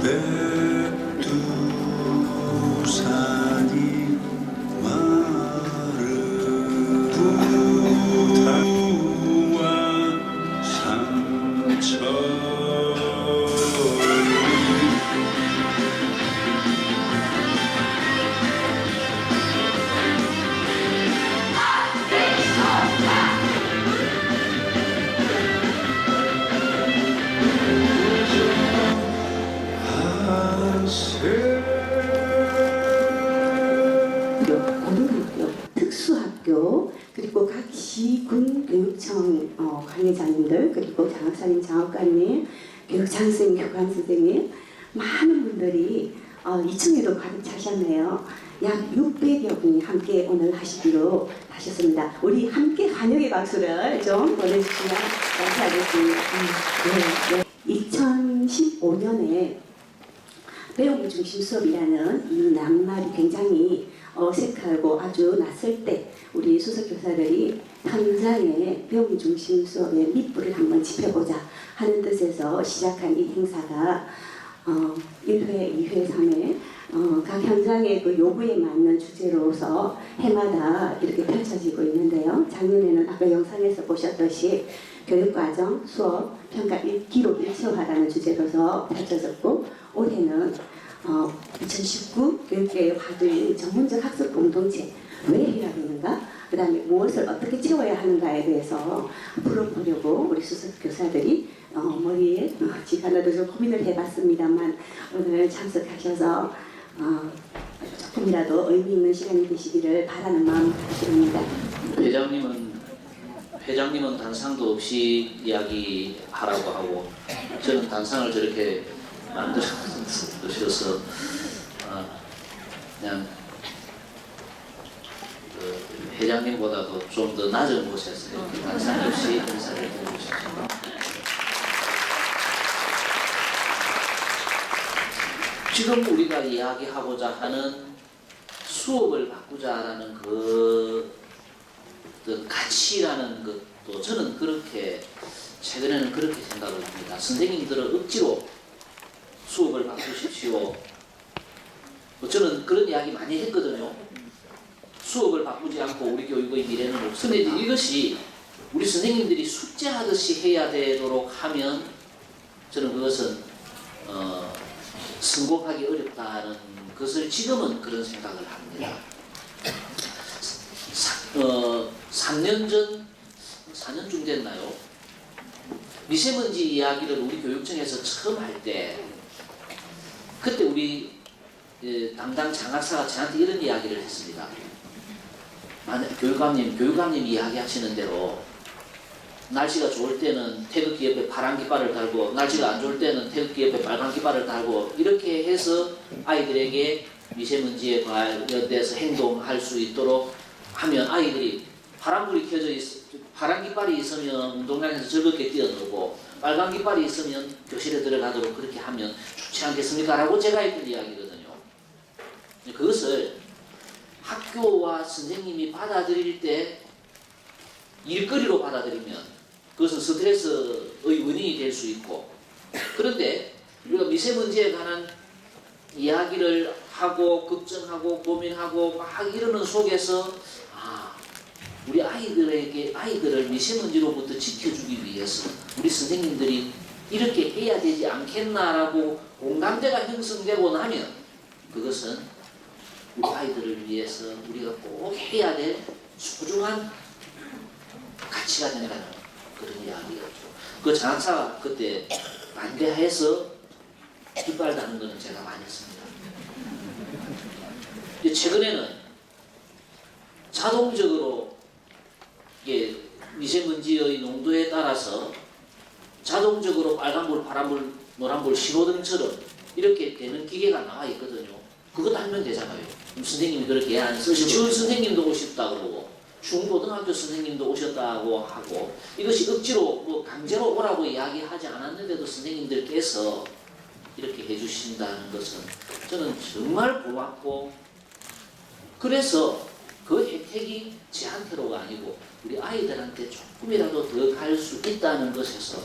백두산이 마른 부와 상처 고등학교, 특수학교, 그리고 각 시군 교육청 관계자님들, 그리고 장학사님, 장학관님, 교육장 선생님, 교감 선생님, 많은 분들이 2층에도 가득 차셨네요. 약 600여 분이 함께 오늘 하시기로 하셨습니다. 우리 함께 환영의 박수를 좀 보내주시면 감사하겠습니다. 네. 2015년에 배움 중심 수업이라는 이 낱말이 굉장히 어색하고 아주 낯설 때 우리 수석 교사들이 현장에 배움 중심 수업의 밑불을 한번 지펴보자 하는 뜻에서 시작한 이 행사가 1회, 2회, 3회 각 현장의 그 요구에 맞는 주제로서 해마다 이렇게 펼쳐지고 있는데요. 작년에는 아까 영상에서 보셨듯이 교육과정, 수업, 평가 기록 일체화라는 주제로서 펼쳐졌고, 올해는 2019 교육계의 화두인 전문적 학습 공동체 왜 해야 되는가, 그 다음에 무엇을 어떻게 채워야 하는가에 대해서 풀어보려고 우리 수석 교사들이 머리에 지간에도 좀 고민을 해봤습니다만 오늘 참석하셔서 조금이라도 의미 있는 시간이 되시기를 바라는 마음 드립니다. 회장님은 단상도 없이 이야기하라고 하고, 저는 단상을 저렇게 만들어주셔서 그냥 그 회장님보다도 좀 더 낮은 곳에서 이렇게 단상 없이 인사를 드리고 싶습니다. 지금 우리가 이야기하고자 하는 수업을 바꾸자라는 그 가치라는 것도 저는 그렇게 최근에는 그렇게 생각을 합니다. 선생님들은 억지로 수업을 바꾸십시오. 저는 그런 이야기 많이 했거든요. 수업을 바꾸지 않고 우리 교육의 미래는 없습니다. 이것이 우리 선생님들이 숙제하듯이 해야 되도록 하면 저는 그것은 성공하기 어렵다는 것을 지금은 그런 생각을 합니다. 3년 전, 4년쯤 됐나요? 미세먼지 이야기를 우리 교육청에서 처음 할 때, 그때 우리 담당 장학사가 저한테 이런 이야기를 했습니다. 교육감님 이야기하시는 대로 날씨가 좋을 때는 태극기 옆에 파란 깃발을 달고, 날씨가 안 좋을 때는 태극기 옆에 빨간 깃발을 달고, 이렇게 해서 아이들에게 미세먼지에 관련돼서 행동할 수 있도록 하면 아이들이 파란불이 켜져 파란 깃발이 있으면 운동장에서 즐겁게 뛰어놀고, 빨간 깃발이 있으면 교실에 들어가도록 그렇게 하면 좋지 않겠습니까? 라고 제가 했던 이야기거든요. 그것을 학교와 선생님이 받아들일 때 일거리로 받아들이면 그것은 스트레스의 원인이 될 수 있고, 그런데 우리가 미세먼지에 관한 이야기를 하고 걱정하고 고민하고 막 이러는 속에서 우리 아이들을 미세먼지로부터 지켜주기 위해서 우리 선생님들이 이렇게 해야 되지 않겠나라고 공감대가 형성되고 나면 그것은 우리 아이들을 위해서 우리가 꼭 해야 될 소중한 가치가 된다는 그런 이야기였죠. 그 장학사가 그때 반대해서 깃발 다는 거는 제가 많이 했습니다. 최근에는 자동적으로 이게 미세먼지의 농도에 따라서 자동적으로 빨간불, 파란불, 노란불 신호등처럼 이렇게 되는 기계가 나와 있거든요. 그거 달면 되잖아요. 선생님이 그렇게 안 쓰시고, 준 선생님도 오셨다 그러고, 중고등학교 선생님도 오셨다고 하고, 이것이 억지로 강제로 오라고 이야기하지 않았는데도 선생님들께서 이렇게 해주신다는 것은 저는 정말 고맙고, 그래서 그 혜택이 저한테로가 아니고 우리 아이들한테 조금이라도 더 갈 수 있다는 것에서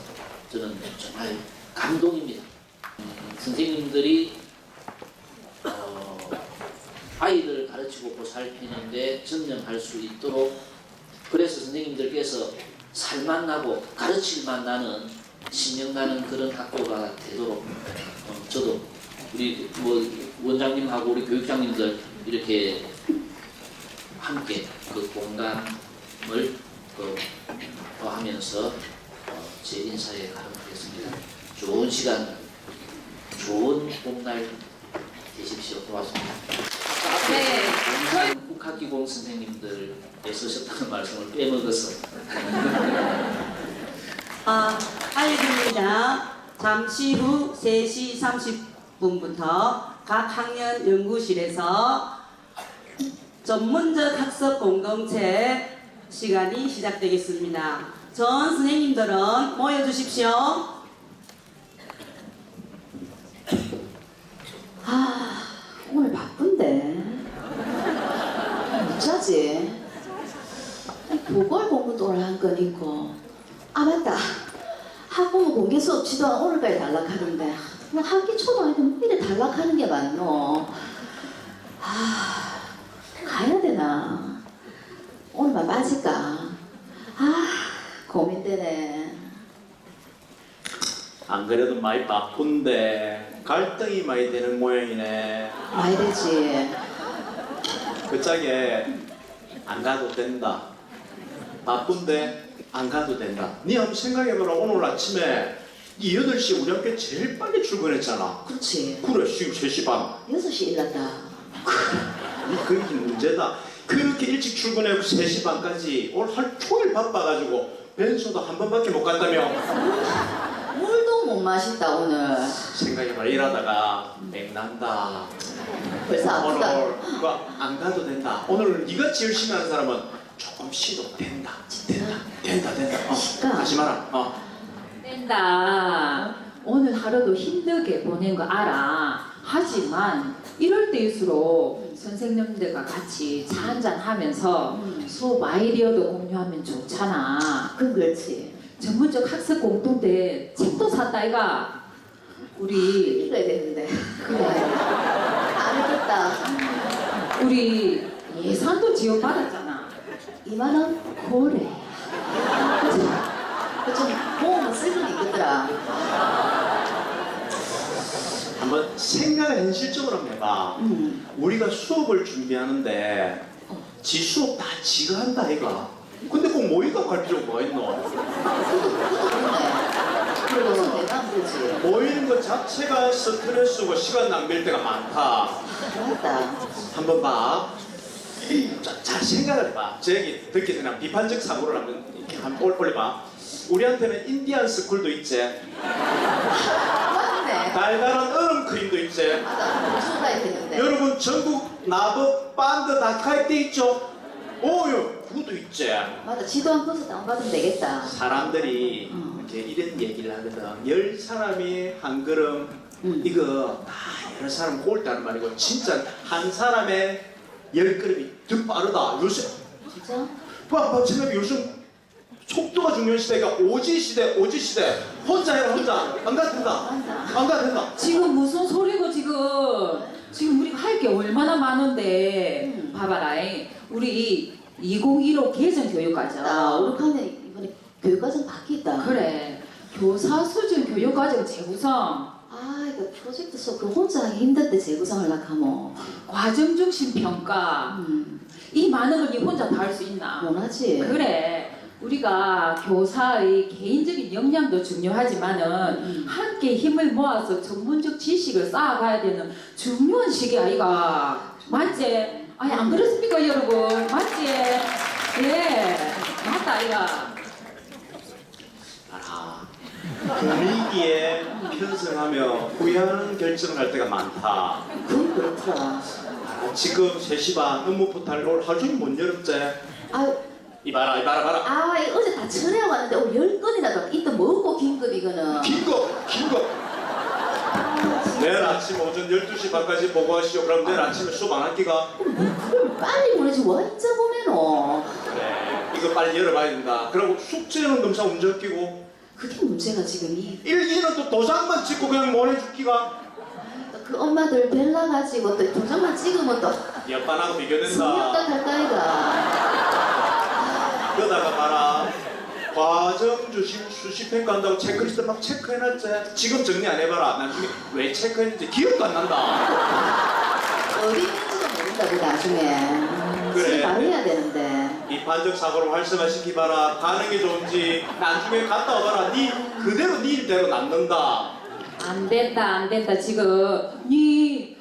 저는 정말 감동입니다. 선생님들이 아이들을 가르치고 보살피는데 전념할 수 있도록, 그래서 선생님들께서 살만 나고 가르칠만 나는, 신명 나는 그런 학교가 되도록 저도 우리 뭐 원장님하고 우리 교육장님들 이렇게 함께 그 공감을 하면서 제 인사에 가름하겠습니다. 좋은 시간, 좋은 봄날 되십시오. 고맙습니다. 네, 저희 국학기공 선생님들 애쓰셨다는 말씀을 빼먹어서 알려드립니다. 잠시 후 3시 30분부터 각 학년 연구실에서 전문적 학습 공동체 시간이 시작되겠습니다. 전 선생님들은 모여주십시오. 오늘 바쁜데 어쩌지? 보궐 공부도 오늘 한 건 있고, 아 맞다, 학부모 공개 수업 지도가 오늘까지 단락하는데 학기 초도 아니고 뭐 이래 단락하는 게 맞노? 가야 되나? 오늘만 빠질까? 고민되네. 안 그래도 많이 바쁜데 갈등이 많이 되는 모양이네. 많이 되지. 그 짝에 안 가도 된다. 바쁜데 안 가도 된다. 네 한번 생각해봐라. 오늘 아침에 네 8시 우리 학교 제일 빨리 출근했잖아. 그렇지. 그래 지금 3시 반. 6시 일났다. 그게 문제다. 그렇게 일찍 출근하고 3시 반까지 오늘 하루 종일 바빠가지고 벤소도 한 번밖에 못 갔다며. 물도 못 마신다 오늘. 생각해봐라. 일하다가 맹난다. 벌써 아프다. 오늘 그거 안 가도 된다. 오늘 네같이 열심히 하는 사람은 조금 쉬도 된다. 된다. 시까. 가지 마라. 된다. 오늘 하루도 힘들게 보낸 거 알아. 하지만 이럴 때일수록 선생님들과 같이 차 한잔 하면서 수업 아이디어도 공유하면 좋잖아. 그건 그렇지. 전문적 학습 공동대 책도 샀다 이가. 우리 읽어야 되는데. 그래. 안 읽었다. 우리 예산도 지원받았잖아. 2만원? 그래. 그좀 모으면 쓸 수도 있겠더라. 한번 생각을 현실적으로 한번 해봐. 우리가 수업을 준비하는데 지 수업 다 지가 한다 아이가. 근데 꼭 모의고사 갈 필요가 뭐가 있노? 그것도 그렇네. 그래도 내가 안 그러지. 모이는 것 자체가 스트레스고 시간 낭비일 때가 많다. 맞다. 한번 봐. 잘 생각을 해봐. 제 얘기 듣기 전에 비판적 사고를 한번 올려봐. 우리한테는 인디안 스쿨도 있지. 맞네. 달달한 얼음 크림도 있지. 맞아. 무슨 가야 되는데. 여러분 전국 나도 밴드 다 가입돼 있죠. 오유 그것도 있지. 맞아. 지도 한 코스 다운받으면 되겠다. 사람들이 이렇게 이런 얘기를 하거든. 10사람이 한 걸음 이거 다 여러 사람 꼴다는 말이고 진짜 한 사람의 10걸음이 더 빠르다. 요새 진짜? 봐 생각해. 요즘 속도가 중요한 시대가 오지 시대. 혼자 해라 혼자. 안 가도 된다. 지금 무슨 소리고 지금 우리가 할 게 얼마나 많은데. 봐봐라. 우리 2015 개정 교육과정. 우리 학년 이번에 교육과정 바뀌었다. 그래. 교사 수준 교육과정 재구성. 이거 프로젝트 수업 그 혼자 하기 힘든데 재구성하려고 하면. 과정 중심 평가. 이 많은 걸 니 혼자 다 할 수 있나? 원하지. 그래. 우리가 교사의 개인적인 역량도 중요하지만은 함께 힘을 모아서 전문적 지식을 쌓아가야 되는 중요한 시기 아이가. 맞지? 아니 안 그렇습니까 여러분? 맞지? 예. 맞다 아이가. 분위기에 편승하며 후회하는 결정을 할 때가 많다. 그건 그렇더라. 지금 3시 반 업무 포탈 오늘 하루 종일 못 열었지? 이봐라. 이거 어제 다 철회하고 왔는데 오늘 10건이나 더. 이또 먹고 긴급 이거는. 긴급. 내일 아침 오전 12시 반까지 보고하시오. 그럼 내일 아침에 수업 안 할기가? 그럼 빨리 보내지 완전 보내노. 그래 이거 빨리 열어봐야 된다. 그리고 숙제는 검사 언제 끼고? 그게 문제가 지금 일기는 또 도장만 찍고 그냥 보내주기가 그 엄마들 벨라 가지고 또 도장만 찍으면 또 옆반하고 비교된다. 성역다 갈까이가. 그러다가 봐라. 과정 수시평가 한다고 체크리스트 막 체크해놨지. 지금 정리 안 해봐라. 나중에 왜 체크했는지 기억도 안 난다. 어디 있는지도 모른다고 나중에. 그래. 지금 바로 해야 되는데. 비판적 사고를 활성화시키봐라. 가는 게 좋은지 나중에 갔다 와봐라. 네 그대로 네 일대로 남는다. 안 된다. 지금 니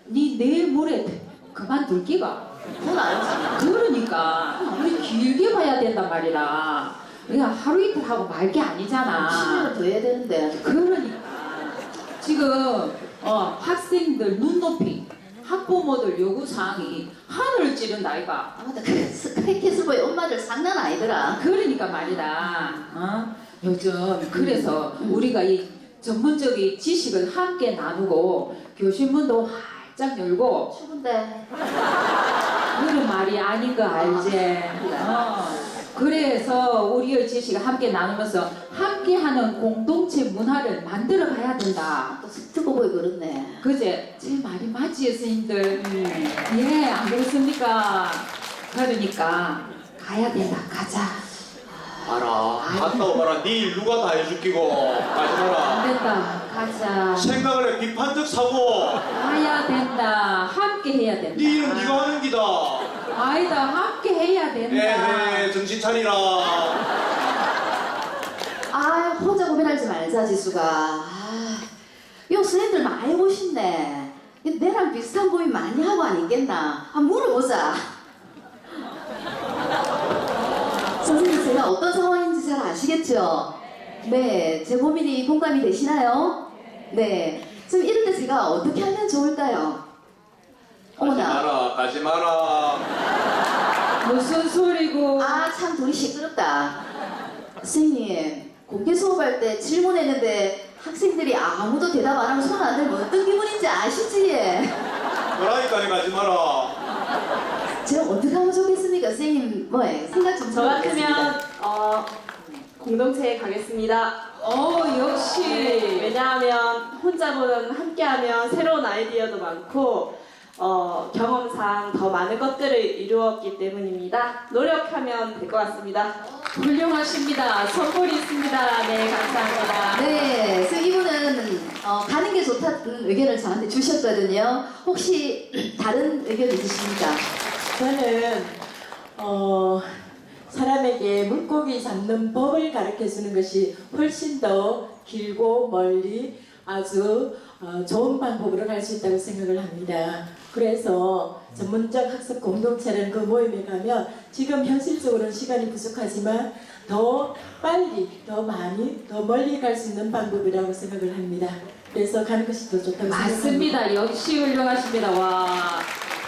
내일 모레 그만둘 기가. 그건 알지. 그러니까 우리 길게 봐야 된단 말이라. 우리가 하루 이틀 하고 말 게 아니잖아. 10년은 더 해야 되는데. 그러니까 지금 학생들 눈높이, 학부모들 요구 사항이 하늘을 찌른다 아이가. 아 맞다. 그 스카이캐슬보이 엄마들 장난 아니더라. 그러니까 말이다. 요즘 그래서 우리가 이 전문적인 지식을 함께 나누고 교실문도 활짝 열고 추운데. 그런 말이 아닌 거 알지? 그래서 우리의 지식을 함께 나누면서 함께하는 공동체 문화를 만들어 가야 된다. 또 듣고 보이 그렇네. 그제 제 말이 맞지 선생님들? 예, 안 그렇습니까? 그러니까 가야 된다. 가자. 알아. 갔다 오봐라. 네 일 누가 다 해줄기고. 가지 안 마라. 된다. 가자. 생각을 해. 비판적 사고. 가야 된다. 함께 해야 된다. 네 일은 네가 하는 기다. 아니다. 함께 해야 된다. 에헤 정신 차리라. 아 혼자 고민하지 말자 지수가. 요 선생님들 많이 보신네. 내랑 비슷한 고민 많이 하고 아니겠나. 한번 물어보자. 선생님 제가 어떤 상황인지 잘 아시겠죠? 네, 제 고민이 공감이 되시나요? 네. 그럼 이럴 때 제가 어떻게 하면 좋을까요? 가지 마라. 무슨 소리고? 아 참 둘이 시끄럽다. 선생님 공개 수업할 때 질문했는데 학생들이 아무도 대답 안 하고 손 안 들면 어떤 기분인지 아시지? 그러니까 가지 마라. 제가 어떻게 하면 좋겠습니까? 선생님 뭐해? 생각 좀 저 들어보겠습니다. 같으면 공동체에 가겠습니다. 역시. 왜냐하면 혼자보다는 함께하면 새로운 아이디어도 많고 경험상 더 많은 것들을 이루었기 때문입니다. 노력하면 될 것 같습니다. 훌륭하십니다. 선물이 있습니다. 네, 감사합니다. 네, 그래서 이분은 가는 게 좋다는 의견을 저한테 주셨거든요. 혹시 다른 의견 있으십니까? 저는 사람에게 물고기 잡는 법을 가르쳐 주는 것이 훨씬 더 길고 멀리 아주 좋은 방법으로 갈 수 있다고 생각을 합니다. 그래서 전문적 학습 공동체라는 그 모임에 가면 지금 현실적으로는 시간이 부족하지만 더 빨리, 더 많이, 더 멀리 갈 수 있는 방법이라고 생각을 합니다. 그래서 가는 것이 더 좋다고 생각합니다. 맞습니다. 역시 훌륭하십니다. 와.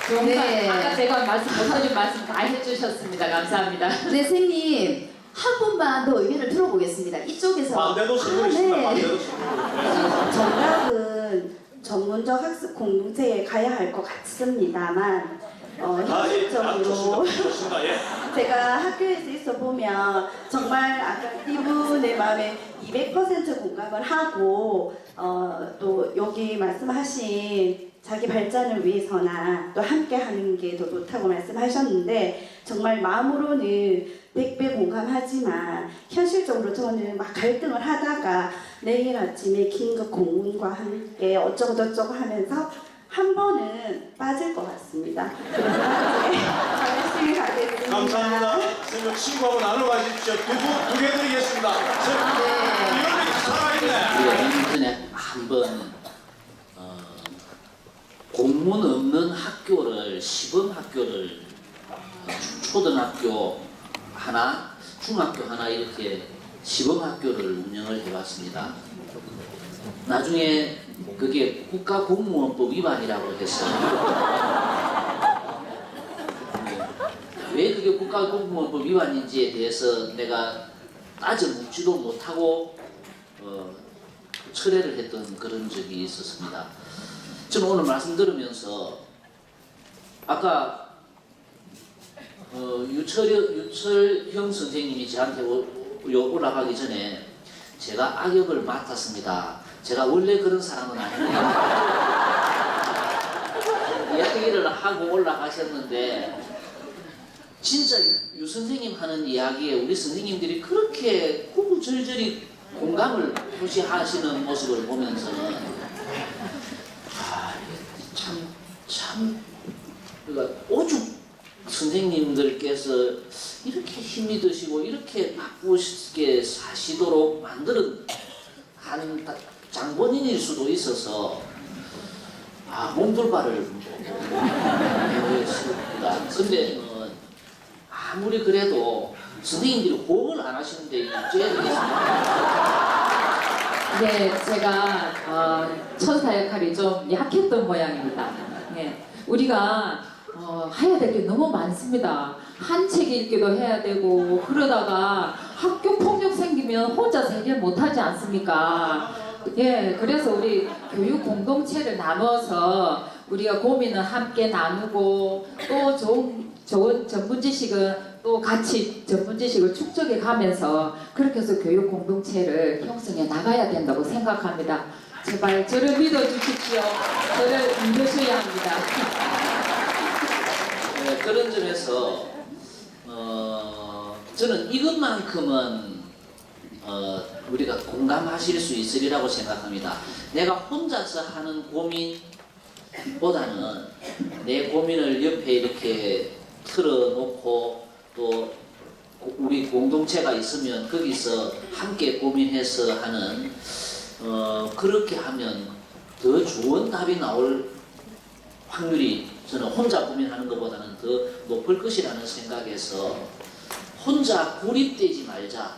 정말 네. 아까 제가 말씀 못해준 말씀 다 해주셨습니다. 감사합니다. 네, 선생님 한 분만 더 의견을 들어보겠습니다. 이쪽에서. 반대도 선물 있습니다. 네. 반대도 선물. 정답은 전문적 학습 공동체에 가야 할 것 같습니다만 현실적으로 좋습니다. 예. 제가 학교에서 있어 보면 정말 아까 이분의 마음에 200% 공감을 하고 또 여기 말씀하신 자기 발전을 위해서나 또 함께 하는 게 더 좋다고 말씀하셨는데 정말 마음으로는 100배 공감하지만 현실적으로 저는 막 갈등을 하다가 내일 아침에 긴급 공문과 함께 어쩌고 저쩌고 하면서 한 번은 빠질 것 같습니다. 그래서 열심히 가겠습니다. 감사합니다. 선생님 친구하고 나눠가십시오. 두개 드리겠습니다. 이거는 살아있네. 우리가 인터넷 한번 공문 없는 학교를 시범 학교를 초등학교 하나, 중학교 하나 이렇게 시범 학교를 운영을 해봤습니다. 나중에 그게 국가공무원법 위반이라고 했어요. 왜 그게 국가공무원법 위반인지에 대해서 내가 따져 묻지도 못하고 철회를 했던 그런 적이 있었습니다. 저는 오늘 말씀 들으면서 아까 유철형 선생님이 저한테 올라가기 전에 제가 악역을 맡았습니다. 제가 원래 그런 사람은 아닙니다. 이야기를 하고 올라가셨는데 진짜 유 선생님 하는 이야기에 우리 선생님들이 그렇게 구구절절히 공감을 표시하시는 모습을 보면서는 참 그러니까 오죽 선생님들께서 이렇게 힘이 드시고 이렇게 바쁘게 사시도록 만드는 한 장본인일 수도 있어서 몸둘바를 배우였습니다. 근데 아무리 그래도 선생님들이 호응을 안 하시는데 어째야 되겠습니까? 네, 제가 천사 역할이 좀 약했던 모양입니다. 네, 우리가 해야 될 게 너무 많습니다. 한 책 읽기도 해야 되고 그러다가 학교 폭력 생기면 혼자서 해결 못하지 않습니까? 예, 그래서 우리 교육 공동체를 나눠서 우리가 고민을 함께 나누고 또 좋은 전문 지식은 또 같이 전문 지식을 축적해 가면서 그렇게 해서 교육 공동체를 형성해 나가야 된다고 생각합니다. 제발 저를 믿어주십시오. 저를 믿으셔야 합니다. 네, 그런 점에서 저는 이것만큼은 우리가 공감하실 수 있으리라고 생각합니다. 내가 혼자서 하는 고민보다는 내 고민을 옆에 이렇게 틀어놓고 또 우리 공동체가 있으면 거기서 함께 고민해서 하는 그렇게 하면 더 좋은 답이 나올 확률이 저는 혼자 고민하는 것보다는 더 높을 것이라는 생각에서 혼자 고립되지 말자,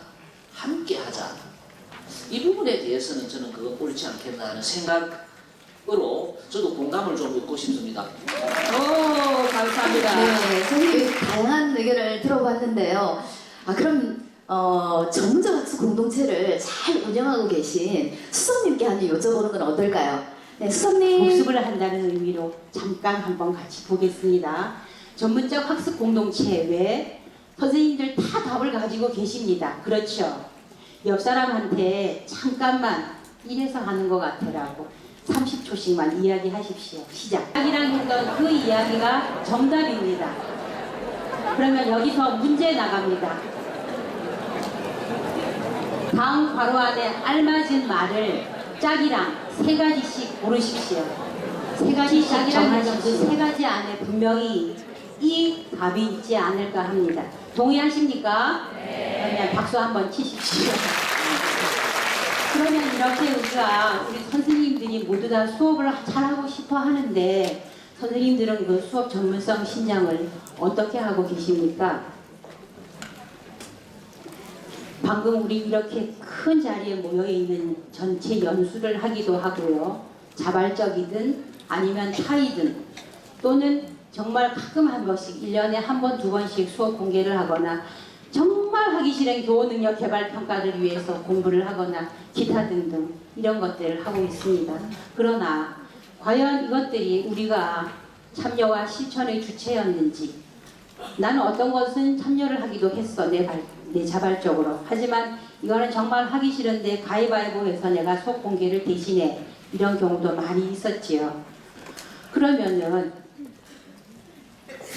함께 하자. 이 부분에 대해서는 저는 그건 옳지 않겠나 하는 생각으로 저도 공감을 좀 얻고 싶습니다. 오, 감사합니다. 네, 선생님 다양한 의견을 들어봤는데요. 그럼 전문적 학습 공동체를 잘 운영하고 계신 수석님께 한번 여쭤보는 건 어떨까요? 네, 수석님. 복습을 한다는 의미로 잠깐 한번 같이 보겠습니다. 전문적 학습 공동체 외에 선생님들 다 답을 가지고 계십니다. 그렇죠? 옆 사람한테 잠깐만 이래서 하는 것 같아라고 30초씩만 이야기하십시오. 시작. 이야기랑 했던 그 이야기가 정답입니다. 그러면 여기서 문제 나갑니다. 다음 괄호 안에 알맞은 말을 짝이랑 3가지씩 고르십시오. 3가지 짝이랑 해서 그 3가지 안에 분명히 이 답이 있지 않을까 합니다. 동의하십니까? 네. 그러면 박수 한번 치십시오. 그러면 이렇게 우리 선생님들이 모두 다 수업을 잘하고 싶어 하는데 선생님들은 그 수업 전문성 신장을 어떻게 하고 계십니까? 방금 우리 이렇게 큰 자리에 모여있는 전체 연수를 하기도 하고요. 자발적이든 아니면 타이든 또는 정말 가끔 한 번씩 1년에 한 번, 2번씩 수업 공개를 하거나 정말 하기 싫은 교원 능력 개발 평가를 위해서 공부를 하거나 기타 등등 이런 것들을 하고 있습니다. 그러나 과연 이것들이 우리가 참여와 실천의 주체였는지 나는 어떤 것은 참여를 하기도 했어 내 자발적으로. 하지만 이거는 정말 하기 싫은데 가위바위보해서 내가 수업 공개를 대신해 이런 경우도 많이 있었지요. 그러면은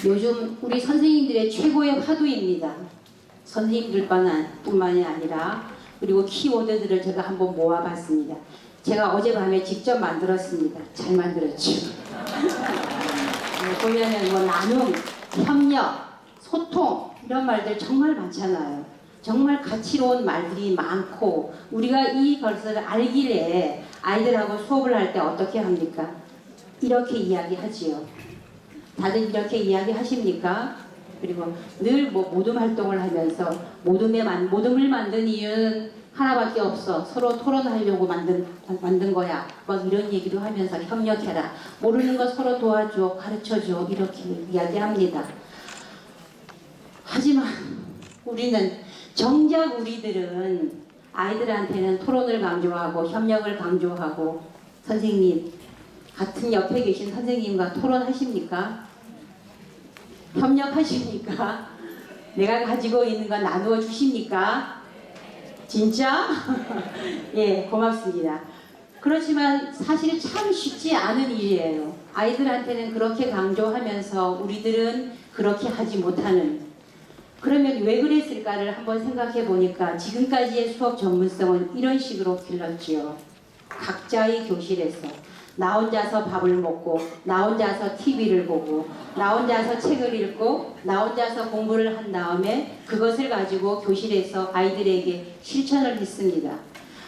요즘 우리 선생님들의 최고의 화두입니다. 선생님들뿐만이 아니라 그리고 키워드들을 제가 한번 모아봤습니다. 제가 어젯밤에 직접 만들었습니다. 잘 만들었죠. 보면은 뭐 나눔, 협력, 소통 이런 말들 정말 많잖아요. 정말 가치로운 말들이 많고 우리가 이것을 알기에 아이들하고 수업을 할 때 어떻게 합니까? 이렇게 이야기하지요. 다들 이렇게 이야기하십니까? 그리고 늘 뭐 모둠 활동을 하면서 모둠을 만든 이유는 하나밖에 없어. 서로 토론하려고 만든 거야. 막 이런 얘기도 하면서 협력해라. 모르는 거 서로 도와줘, 가르쳐줘 이렇게 이야기합니다. 하지만 정작 우리들은 아이들한테는 토론을 강조하고 협력을 강조하고 선생님 같은 옆에 계신 선생님과 토론하십니까? 협력하십니까? 내가 가지고 있는 거 나누어 주십니까? 진짜? 예, 고맙습니다. 그렇지만 사실 참 쉽지 않은 일이에요. 아이들한테는 그렇게 강조하면서 우리들은 그렇게 하지 못하는. 그러면 왜 그랬을까를 한번 생각해 보니까 지금까지의 수업 전문성은 이런 식으로 길렀지요. 각자의 교실에서 나 혼자서 밥을 먹고 나 혼자서 TV를 보고 나 혼자서 책을 읽고 나 혼자서 공부를 한 다음에 그것을 가지고 교실에서 아이들에게 실천을 했습니다.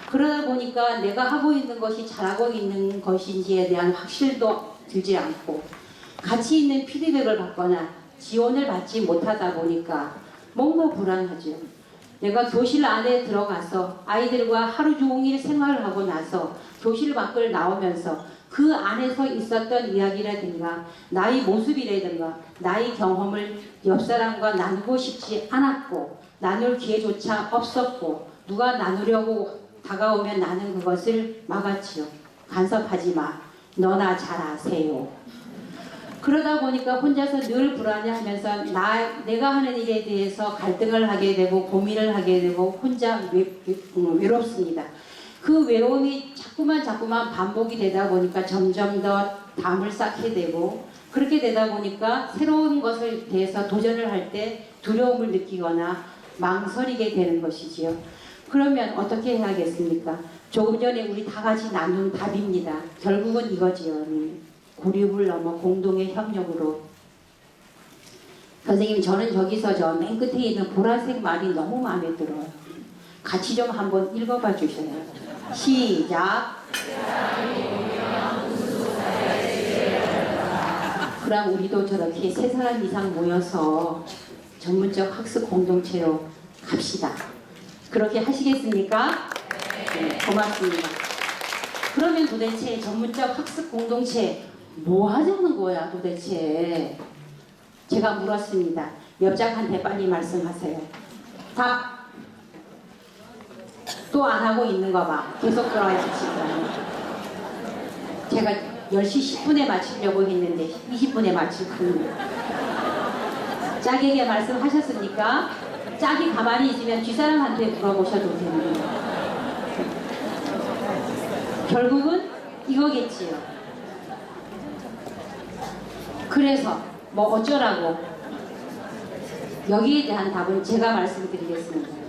그러다 보니까 내가 하고 있는 것이 잘하고 있는 것인지에 대한 확실도 들지 않고 가치 있는 피드백을 받거나 지원을 받지 못하다 보니까 뭔가 불안하죠. 내가 교실 안에 들어가서 아이들과 하루 종일 생활을 하고 나서 교실 밖을 나오면서 그 안에서 있었던 이야기라든가 나의 모습이라든가 나의 경험을 옆 사람과 나누고 싶지 않았고 나눌 기회조차 없었고 누가 나누려고 다가오면 나는 그것을 막았지요. 간섭하지 마. 너나 잘 아세요. 그러다 보니까 혼자서 늘 불안해하면서 내가 하는 일에 대해서 갈등을 하게 되고 고민을 하게 되고 혼자 외롭습니다. 그 외로움이 자꾸만 반복이 되다 보니까 점점 더 담을 쌓게 되고 그렇게 되다 보니까 새로운 것에 대해서 도전을 할 때 두려움을 느끼거나 망설이게 되는 것이지요. 그러면 어떻게 해야겠습니까? 조금 전에 우리 다 같이 나눈 답입니다. 결국은 이거지요. 고립을 넘어 공동의 협력으로. 선생님, 저는 저기서 저 맨 끝에 있는 보라색 말이 너무 마음에 들어요. 같이 좀 한번 읽어봐 주셔요. 시작. 그럼 우리도 저렇게 3사람 이상 모여서 전문적 학습 공동체로 갑시다. 그렇게 하시겠습니까? 네, 고맙습니다. 그러면 도대체 전문적 학습 공동체 뭐 하자는 거야 도대체? 제가 물었습니다. 옆장한테 빨리 말씀하세요. 답. 또 안 하고 있는 거 봐. 계속 들어야지 지금. 제가 10시 10분에 마치려고 했는데 20분에 마칠 뿐. 짝에게 말씀하셨습니까? 짝이 가만히 있으면 뒷사람한테 물어보셔도 됩니다. 결국은 이거겠지요. 그래서 뭐 어쩌라고 여기에 대한 답은 제가 말씀드리겠습니다.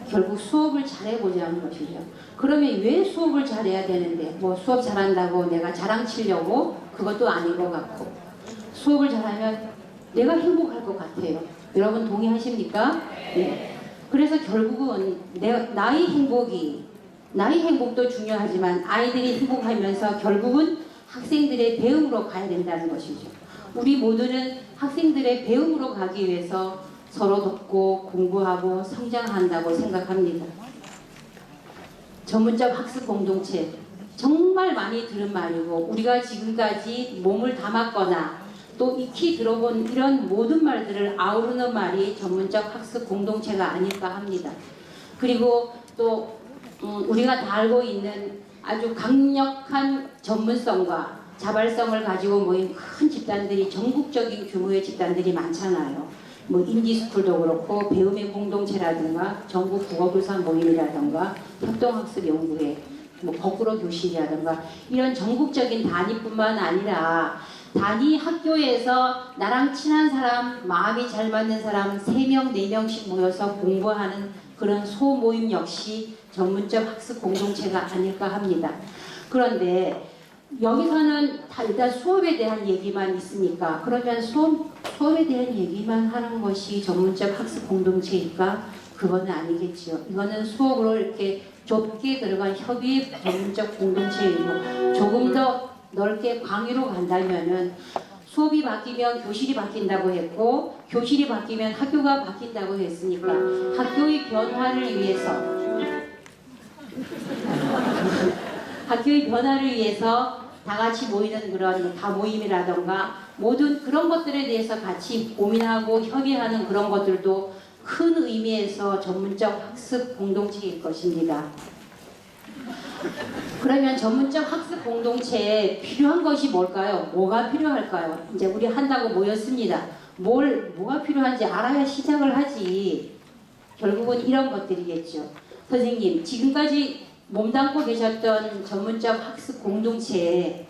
결국 수업을 잘해보자는 것이죠. 그러면 왜 수업을 잘해야 되는데 뭐 수업 잘한다고 내가 자랑치려고 그것도 아닌 것 같고 수업을 잘하면 내가 행복할 것 같아요. 여러분 동의하십니까? 네. 그래서 결국은 나의 행복도 중요하지만 아이들이 행복하면서 결국은 학생들의 배움으로 가야 된다는 것이죠. 우리 모두는 학생들의 배움으로 가기 위해서 서로 돕고 공부하고 성장한다고 생각합니다. 전문적 학습 공동체 정말 많이 들은 말이고 우리가 지금까지 몸을 담았거나 또 익히 들어본 이런 모든 말들을 아우르는 말이 전문적 학습 공동체가 아닐까 합니다. 그리고 또 우리가 다 알고 있는 아주 강력한 전문성과 자발성을 가지고 모인 큰 집단들이 전국적인 규모의 집단들이 많잖아요. 뭐 인디스쿨도 그렇고 배움의 공동체라든가 전국 국어교사 모임이라든가 협동학습연구회 뭐 거꾸로 교실이라든가 이런 전국적인 단위뿐만 아니라 단위 학교에서 나랑 친한 사람, 마음이 잘 맞는 사람 3명, 4명씩 모여서 공부하는 그런 소모임 역시 전문적 학습 공동체가 아닐까 합니다. 그런데 여기서는 다 일단 수업에 대한 얘기만 있으니까 그러면 수업에 대한 얘기만 하는 것이 전문적 학습 공동체일까? 그거는 아니겠지요. 이거는 수업으로 이렇게 좁게 들어간 협의 전문적 공동체이고 조금 더 넓게 광의로 간다면은 수업이 바뀌면 교실이 바뀐다고 했고 교실이 바뀌면 학교가 바뀐다고 했으니까 학교의 변화를 위해서 다 같이 모이는 그런 다모임이라던가 모든 그런 것들에 대해서 같이 고민하고 협의하는 그런 것들도 큰 의미에서 전문적 학습 공동체일 것입니다. 그러면 전문적 학습 공동체에 필요한 것이 뭘까요? 뭐가 필요할까요? 이제 우리 한다고 모였습니다. 뭐가 필요한지 알아야 시작을 하지. 결국은 이런 것들이겠죠. 선생님, 지금까지 몸담고 계셨던 전문적 학습 공동체에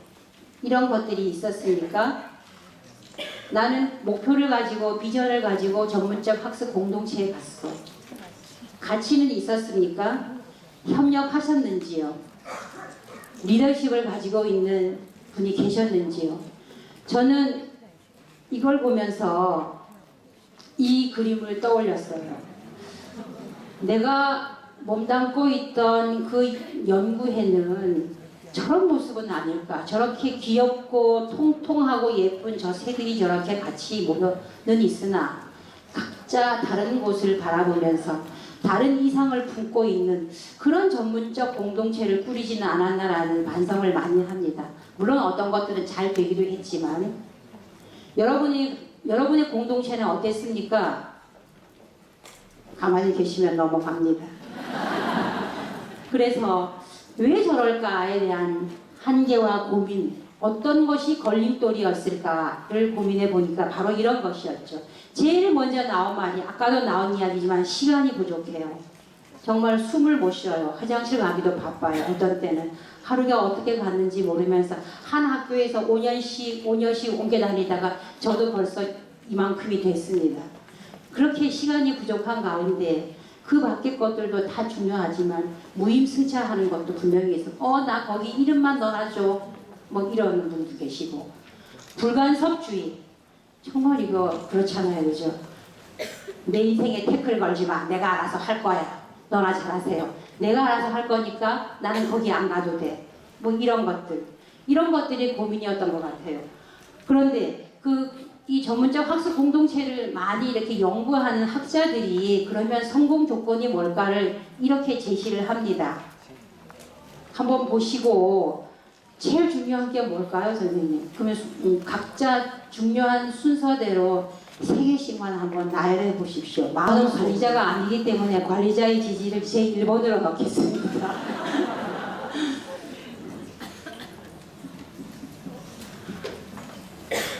이런 것들이 있었습니까? 나는 목표를 가지고 비전을 가지고 전문적 학습 공동체에 갔어. 가치는 있었습니까? 협력하셨는지요? 리더십을 가지고 있는 분이 계셨는지요? 저는 이걸 보면서 이 그림을 떠올렸어요. 내가 몸담고 있던 그 연구회는 저런 모습은 아닐까. 저렇게 귀엽고 통통하고 예쁜 저 새들이 저렇게 같이 모여는 있으나 각자 다른 곳을 바라보면서 다른 이상을 품고 있는 그런 전문적 공동체를 꾸리지는 않았나라는 반성을 많이 합니다. 물론 어떤 것들은 잘 되기도 했지만 여러분의 공동체는 어땠습니까? 가만히 계시면 넘어갑니다. 그래서 왜 저럴까에 대한 한계와 고민, 어떤 것이 걸림돌이었을까를 고민해 보니까 바로 이런 것이었죠. 제일 먼저 나온 말이 아까도 나온 이야기지만 시간이 부족해요. 정말 숨을 못 쉬어요. 화장실 가기도 바빠요. 어떤 때는 하루가 어떻게 갔는지 모르면서 한 학교에서 5년씩 옮겨 다니다가 저도 벌써 이만큼이 됐습니다. 그렇게 시간이 부족한 가운데 그 밖의 것들도 다 중요하지만 무임승차하는 것도 분명히 있어. 나 거기 이름만 넣어놔줘. 뭐 이런 분도 계시고 불간섭주의. 정말 이거 그렇잖아요. 그죠? 내 인생에 태클 걸지 마. 내가 알아서 할 거야. 너나 잘하세요. 내가 알아서 할 거니까 나는 거기 안 가도 돼. 뭐 이런 것들. 이런 것들이 고민이었던 것 같아요. 그런데 이 전문적 학습 공동체를 많이 이렇게 연구하는 학자들이 그러면 성공 조건이 뭘까를 이렇게 제시를 합니다. 한번 보시고 제일 중요한 게 뭘까요, 선생님? 그러면 각자 중요한 순서대로 3개씩만 한번 나열해 보십시오. 마음 관리자가 아니기 때문에 관리자의 지지를 제 1번으로 넣겠습니다.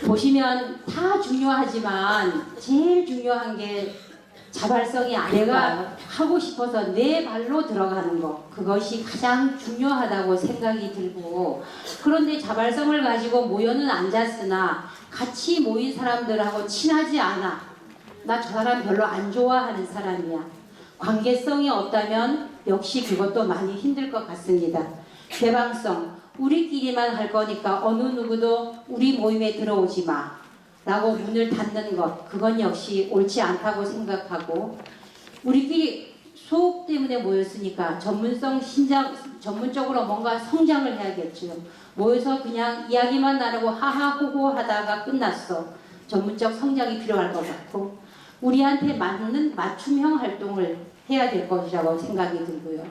보시면 다 중요하지만 제일 중요한 게 자발성이 아닐까. 하고 싶어서 내 발로 들어가는 것, 그것이 가장 중요하다고 생각이 들고, 그런데 자발성을 가지고 모여는 앉았으나 같이 모인 사람들하고 친하지 않아. 나 저 사람 별로 안 좋아하는 사람이야. 관계성이 없다면 역시 그것도 많이 힘들 것 같습니다. 개방성, 우리끼리만 할 거니까 어느 누구도 우리 모임에 들어오지 마 라고 문을 닫는 것, 그건 역시 옳지 않다고 생각하고, 우리끼리 수업 때문에 모였으니까 전문적으로 뭔가 성장을 해야겠죠. 모여서 그냥 이야기만 나누고 하하호호 하다가 끝났어. 전문적 성장이 필요할 것 같고, 우리한테 맞는 맞춤형 활동을 해야 될 것이라고 생각이 들고요.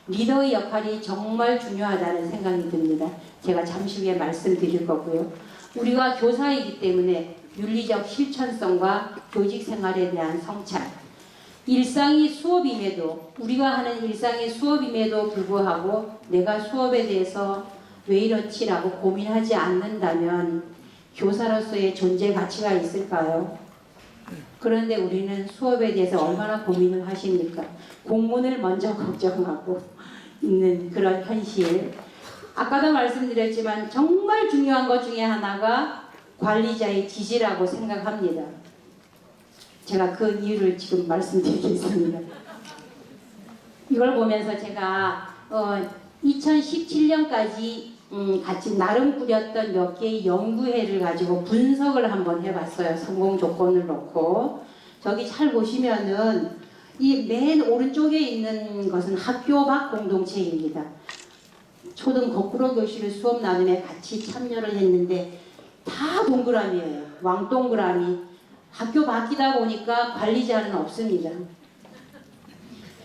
리더의 역할이 정말 중요하다는 생각이 듭니다. 제가 잠시 후에 말씀드릴 거고요. 우리가 교사이기 때문에 윤리적 실천성과 교직 생활에 대한 성찰, 일상이 수업임에도, 우리가 하는 일상이 수업임에도 불구하고 내가 수업에 대해서 왜 이렇지라고 고민하지 않는다면 교사로서의 존재 가치가 있을까요? 그런데 우리는 수업에 대해서 얼마나 고민을 하십니까? 공문을 먼저 걱정하고 있는 그런 현실. 아까도 말씀드렸지만 정말 중요한 것 중에 하나가 관리자의 지지라고 생각합니다. 제가 그 이유를 지금 말씀드리겠습니다. 이걸 보면서 제가 2017년까지 같이 나름 꾸렸던 몇 개의 연구회를 가지고 분석을 한번 해봤어요. 성공 조건을 놓고. 저기 잘 보시면은 이 맨 오른쪽에 있는 것은 학교 밖 공동체입니다. 초등 거꾸로 교실을 수업 나눔에 같이 참여를 했는데 다 동그라미예요. 왕동그라미. 학교 밖이다 보니까 관리자는 없습니다.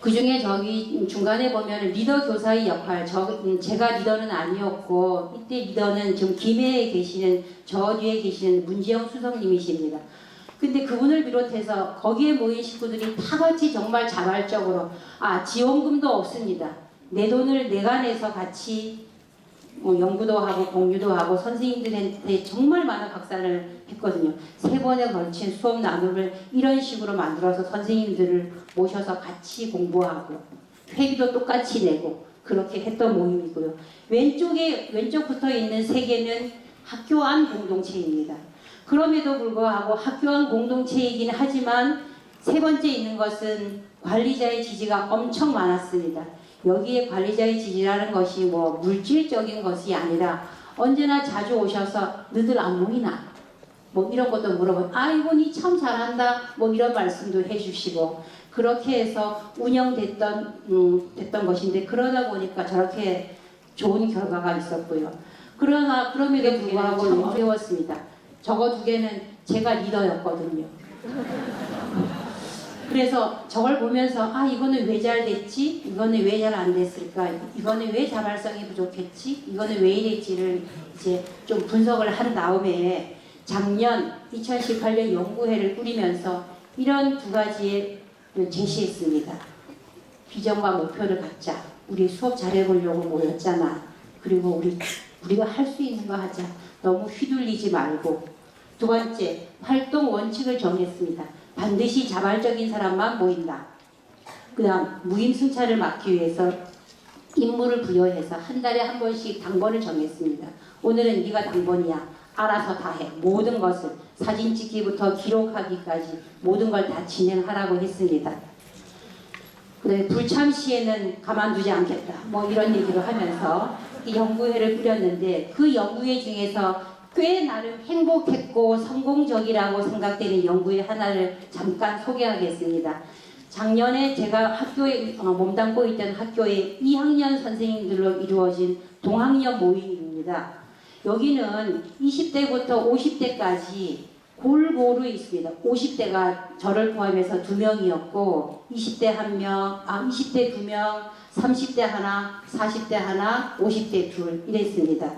그 중에 저기 중간에 보면 리더 교사의 역할, 제가 리더는 아니었고, 이때 리더는 지금 김해에 계시는, 저 뒤에 계시는 문지영 수석님이십니다. 근데 그분을 비롯해서 거기에 모인 식구들이 다 같이 정말 자발적으로, 지원금도 없습니다. 내 돈을 내가 내서 같이 연구도 하고 공유도 하고 선생님들한테 정말 많은 박사를 했거든요. 3번에 걸친 수업 나눔을 이런 식으로 만들어서 선생님들을 모셔서 같이 공부하고 회비도 똑같이 내고 그렇게 했던 모임이고요. 왼쪽 붙어 있는 3개는 학교 안 공동체입니다. 그럼에도 불구하고 학교 안 공동체이긴 하지만 3번째 있는 것은 관리자의 지지가 엄청 많았습니다. 여기에 관리자의 지지라는 것이 뭐 물질적인 것이 아니라 언제나 자주 오셔서 너들 안 모이나? 뭐 이런 것도 물어보고 아이고 니 참 잘한다 뭐 이런 말씀도 해주시고 그렇게 해서 됐던 것인데 그러다 보니까 저렇게 좋은 결과가 있었고요. 그럼에도 불구하고 너무 어려웠습니다. 저거 2개는 제가 리더였거든요. 그래서 저걸 보면서 이거는 왜 잘 됐지? 이거는 왜 잘 안 됐을까? 이거는 왜 자발성이 부족했지? 이거는 왜 이랬지를 이제 좀 분석을 한 다음에 작년 2018년 연구회를 꾸리면서 이런 2가지를 제시했습니다. 비전과 목표를 갖자. 우리 수업 잘해보려고 모였잖아. 그리고 우리가 할 수 있는 거 하자. 너무 휘둘리지 말고. 2번째, 활동 원칙을 정했습니다. 반드시 자발적인 사람만 모인다. 그 다음 무임승차를 막기 위해서 임무를 부여해서 한 달에 한 번씩 당번을 정했습니다. 오늘은 네가 당번이야. 알아서 다 해. 모든 것을 사진 찍기부터 기록하기까지 모든 걸 다 진행하라고 했습니다. 그래, 불참 시에는 가만두지 않겠다. 뭐 이런 얘기를 하면서 이 연구회를 꾸렸는데 그 연구회 중에서 꽤 나름 행복했고 성공적이라고 생각되는 연구회 하나를 잠깐 소개하겠습니다. 작년에 제가 학교에 몸담고 있던 학교의 2학년 선생님들로 이루어진 동학년 모임입니다. 여기는 20대부터 50대까지 골고루 있습니다. 50대가 저를 포함해서 2명이었고 20대 1명, 20대 2명, 30대 하나, 40대 하나, 50대 둘 이랬습니다.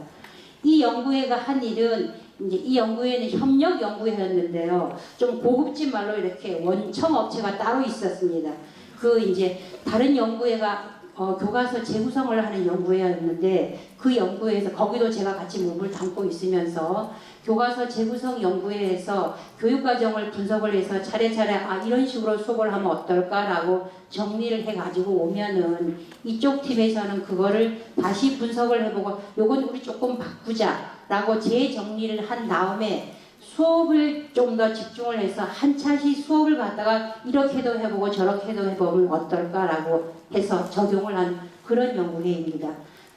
이 연구회가 한 일은 이제 이 연구회는 협력 연구회였는데요. 좀 고급진 말로 이렇게 원청 업체가 따로 있었습니다. 그 이제 다른 연구회가 교과서 재구성을 하는 연구회였는데 그 연구회에서 거기도 제가 같이 몸을 담고 있으면서 교과서 재구성 연구회에서 교육과정을 분석을 해서 차례차례 이런 식으로 수업을 하면 어떨까라고 정리를 해가지고 오면은 이쪽 팀에서는 그거를 다시 분석을 해보고 요건 우리 조금 바꾸자라고 재정리를 한 다음에 수업을 좀 더 집중을 해서 한 차씩 수업을 갖다가 이렇게도 해보고 저렇게도 해보면 어떨까라고 해서 적용을 한 그런 연구회입니다.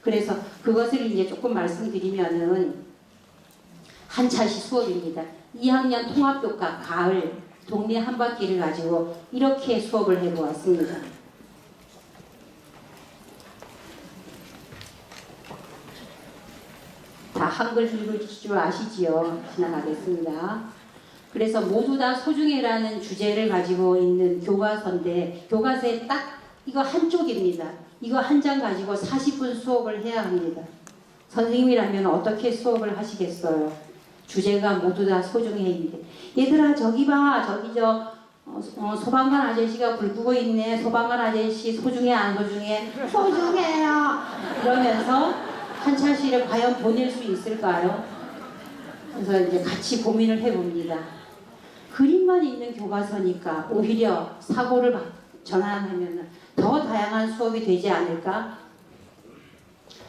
그래서 그것을 이제 조금 말씀드리면은 한 차시 수업입니다. 2학년 통합교과 가을 동네 한 바퀴를 가지고 이렇게 수업을 해보았습니다. 다 한글 읽을 줄 아시지요? 지나가겠습니다. 그래서 모두 다 소중해라는 주제를 가지고 있는 교과서인데 교과서에 딱 이거 한쪽입니다. 이거 한 장 가지고 40분 수업을 해야 합니다. 선생님이라면 어떻게 수업을 하시겠어요? 주제가 모두 다 소중해인데 얘들아 저기 봐 저기 소방관 아저씨가 불 끄고 있네. 소방관 아저씨 소중해 안 소중해? 소중해요. 이러면서 한 차시를 과연 보낼 수 있을까요? 그래서 이제 같이 고민을 해봅니다. 그림만 있는 교과서니까 오히려 사고를 전환하면 더 다양한 수업이 되지 않을까?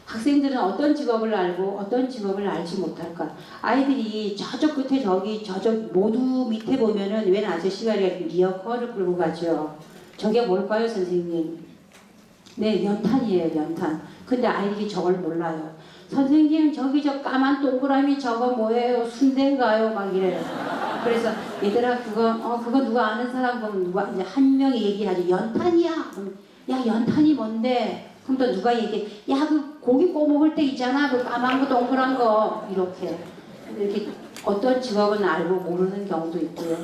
학생들은 어떤 직업을 알고 어떤 직업을 알지 못할까? 아이들이 저쪽 끝에 저쪽 모두 밑에 보면은 웬 아저씨가 이렇게 리어커를 끌고 가죠. 저게 뭘까요, 선생님? 네, 연탄이에요, 연탄. 근데 아이들이 저걸 몰라요. 선생님, 저기 저 까만 동그라미 저거 뭐예요? 순대인가요? 막 이래요. 그래서 얘들아 그거 누가 아는 사람 보면 누가 이제 한 명이 얘기하죠. 연탄이야. 야, 연탄이 뭔데? 그럼 또 누가 얘기해. 야, 그 고기 구워 먹을 때 있잖아. 그 까만 거 동그란 거. 이렇게 어떤 직업은 알고 모르는 경우도 있고요.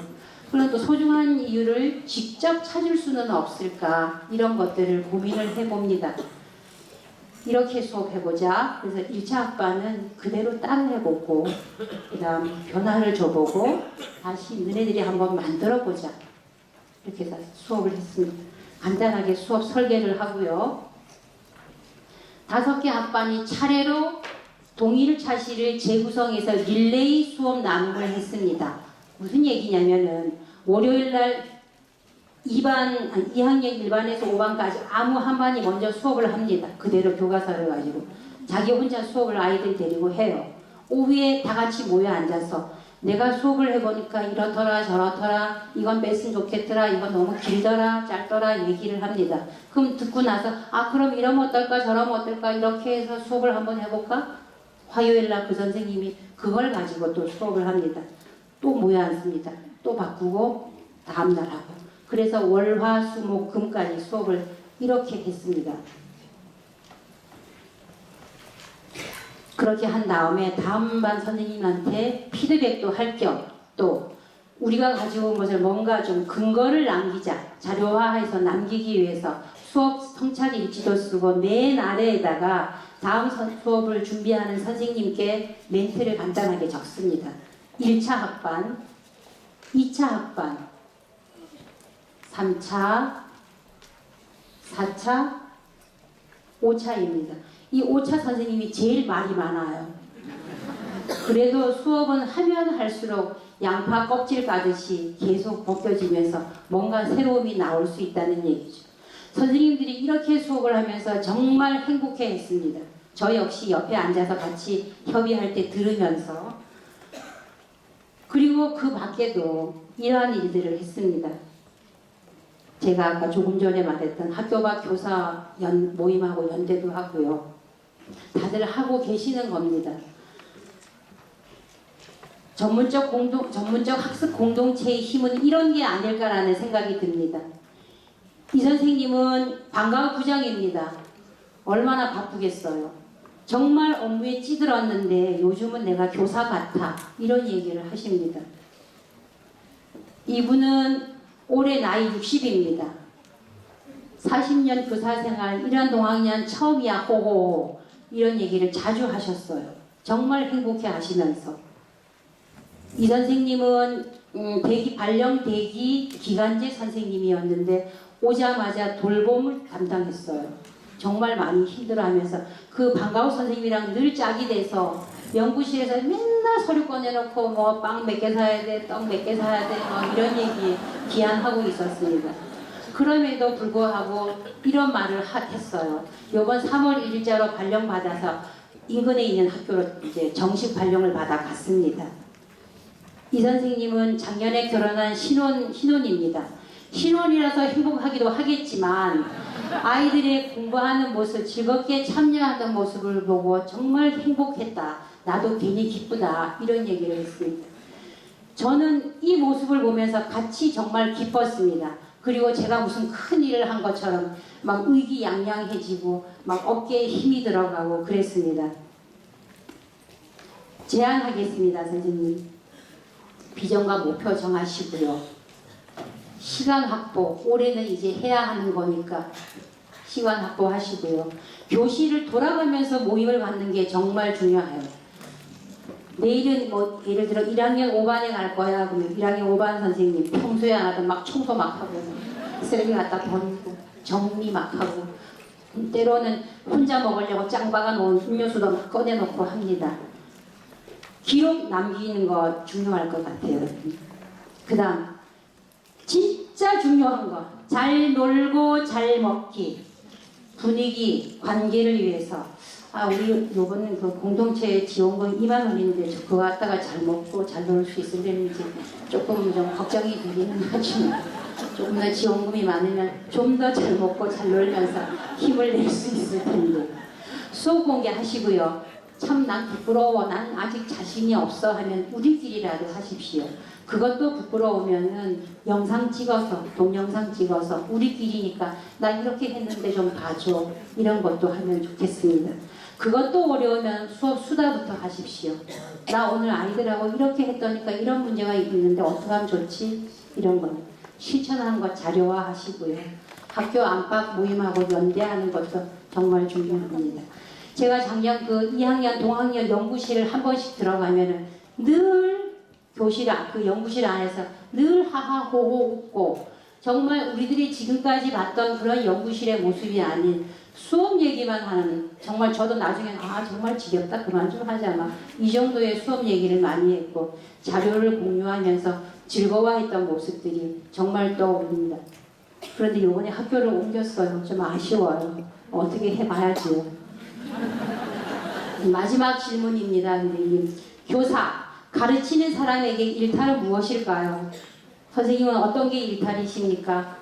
그럼 또 소중한 이유를 직접 찾을 수는 없을까? 이런 것들을 고민을 해봅니다. 이렇게 수업해보자. 그래서 1차 학반은 그대로 따라해보고 그 다음 변화를 줘보고 다시 너네들이 한번 만들어보자. 이렇게 해서 수업을 했습니다. 간단하게 수업 설계를 하고요. 5개 학반이 차례로 동일 차시를 재구성해서 릴레이 수업 나눔을 했습니다. 무슨 얘기냐면은 월요일날 2학년 1반에서 5반까지 아무 한 반이 먼저 수업을 합니다. 그대로 교과서를 가지고 자기 혼자 수업을 아이들 데리고 해요. 오후에 다 같이 모여 앉아서 내가 수업을 해보니까 이렇더라 저렇더라, 이건 뺐으면 좋겠더라, 이건 너무 길더라 짧더라 얘기를 합니다. 그럼 듣고 나서 그럼 이러면 어떨까 저러면 어떨까 이렇게 해서 수업을 한번 해볼까? 화요일날 그 선생님이 그걸 가지고 또 수업을 합니다. 또 모여 앉습니다. 또 바꾸고 다음날 하고. 그래서 월, 화, 수, 목, 금까지 수업을 이렇게 했습니다. 그렇게 한 다음에 다음 반 선생님한테 피드백도 할 겸 또 우리가 가지고 온 것을 뭔가 좀 근거를 남기자, 자료화해서 남기기 위해서 수업 성찰 일지도 쓰고 맨 아래에다가 다음 수업을 준비하는 선생님께 멘트를 간단하게 적습니다. 1차 학반, 2차 학반, 3차, 4차, 5차입니다. 이 5차 선생님이 제일 말이 많아요. 그래도 수업은 하면 할수록 양파 껍질 까듯이 계속 벗겨지면서 뭔가 새로움이 나올 수 있다는 얘기죠. 선생님들이 이렇게 수업을 하면서 정말 행복해 했습니다. 저 역시 옆에 앉아서 같이 협의할 때 들으면서. 그리고 그 밖에도 이러한 일들을 했습니다. 제가 아까 조금 전에 말했던 학교 밖 교사 모임하고 연대도 하고요. 다들 하고 계시는 겁니다. 전문적 학습 공동체의 힘은 이런 게 아닐까라는 생각이 듭니다. 이 선생님은 방과후 부장입니다. 얼마나 바쁘겠어요. 정말 업무에 찌들었는데 요즘은 내가 교사 같아 이런 얘기를 하십니다. 이분은 올해 나이 60입니다. 40년 교사생활 1년 동학년 처음이야 호호 이런 얘기를 자주 하셨어요. 정말 행복해 하시면서. 이 선생님은 발령 대기 기간제 선생님이었는데 오자마자 돌봄을 담당했어요. 정말 많이 힘들어하면서 그 방과후 선생님이랑 늘 짝이 돼서 연구실에서 맨날 서류 꺼내놓고 뭐 빵 몇 개 사야 돼, 떡 몇 개 사야 돼, 뭐 이런 얘기 기한하고 있었습니다. 그럼에도 불구하고 이런 말을 했어요. 이번 3월 1일자로 발령받아서 인근에 있는 학교로 이제 정식 발령을 받아 갔습니다. 이 선생님은 작년에 결혼한 신혼입니다. 신혼이라서 행복하기도 하겠지만 아이들의 공부하는 모습, 즐겁게 참여하는 모습을 보고 정말 행복했다. 나도 괜히 기쁘다. 이런 얘기를 했습니다. 저는 이 모습을 보면서 같이 정말 기뻤습니다. 그리고 제가 무슨 큰 일을 한 것처럼 막 의기양양해지고 막 어깨에 힘이 들어가고 그랬습니다. 제안하겠습니다, 선생님. 비전과 목표 정하시고요. 시간 확보, 올해는 이제 해야 하는 거니까 시간 확보하시고요. 교실을 돌아가면서 모임을 갖는 게 정말 중요해요. 내일은 뭐 예를 들어 1학년 5반에 갈 거야. 그러면 1학년 5반 선생님 평소에 안 하던 막 청소 막 하고 쓰레기 갖다 버리고 정리 막 하고 때로는 혼자 먹으려고 짱 박아놓은 음료수도 막 꺼내놓고 합니다. 기록 남기는 거 중요할 것 같아요. 그 다음 진짜 중요한 거 잘 놀고 잘 먹기 분위기 관계를 위해서 우리 요번 그 공동체 지원금 2만 원인데 그거 갖다가 잘 먹고 잘 놀 수 있으려는지 조금 좀 걱정이 되기는 하지만 조금 더 지원금이 많으면 좀 더 잘 먹고 잘 놀면서 힘을 낼 수 있을 텐데 수업 공개 하시고요. 참 난 부끄러워 난 아직 자신이 없어 하면 우리끼리라도 하십시오. 그것도 부끄러우면은 영상 찍어서 동영상 찍어서 우리끼리니까 나 이렇게 했는데 좀 봐줘 이런 것도 하면 좋겠습니다. 그것도 어려우면 수업 수다부터 하십시오. 나 오늘 아이들하고 이렇게 했더니까 이런 문제가 있는데 어떻게 하면 좋지? 이런 거 실천하는 거 자료화 하시고요. 학교 안팎 모임하고 연대하는 것도 정말 중요합니다. 제가 작년 그 2학년 동학년 연구실을 한 번씩 들어가면은 늘 교실 그 연구실 안에서 늘 하하호호 웃고 정말 우리들이 지금까지 봤던 그런 연구실의 모습이 아닌 수업 얘기만 하는, 정말 저도 나중에 정말 지겹다 그만 좀 하자 막 이 정도의 수업 얘기를 많이 했고 자료를 공유하면서 즐거워했던 모습들이 정말 떠오릅니다. 그런데 이번에 학교를 옮겼어요. 좀 아쉬워요. 어떻게 해봐야지요. 마지막 질문입니다, 선생님. 교사, 가르치는 사람에게 일탈은 무엇일까요? 선생님은 어떤 게 일탈이십니까?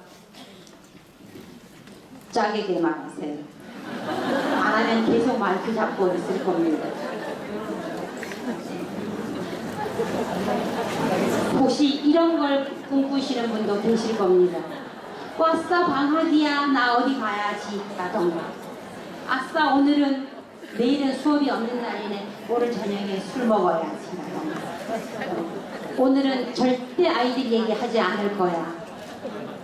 짜게 말하세요. 안 하면 계속 마이크 잡고 있을 겁니다. 혹시 이런 걸 꿈꾸시는 분도 계실 겁니다. 왔어 방학이야 나 어디 가야지 라던가, 아싸 내일은 수업이 없는 날이네 오늘 저녁에 술 먹어야지 라던가, 오늘은 절대 아이들 얘기하지 않을 거야.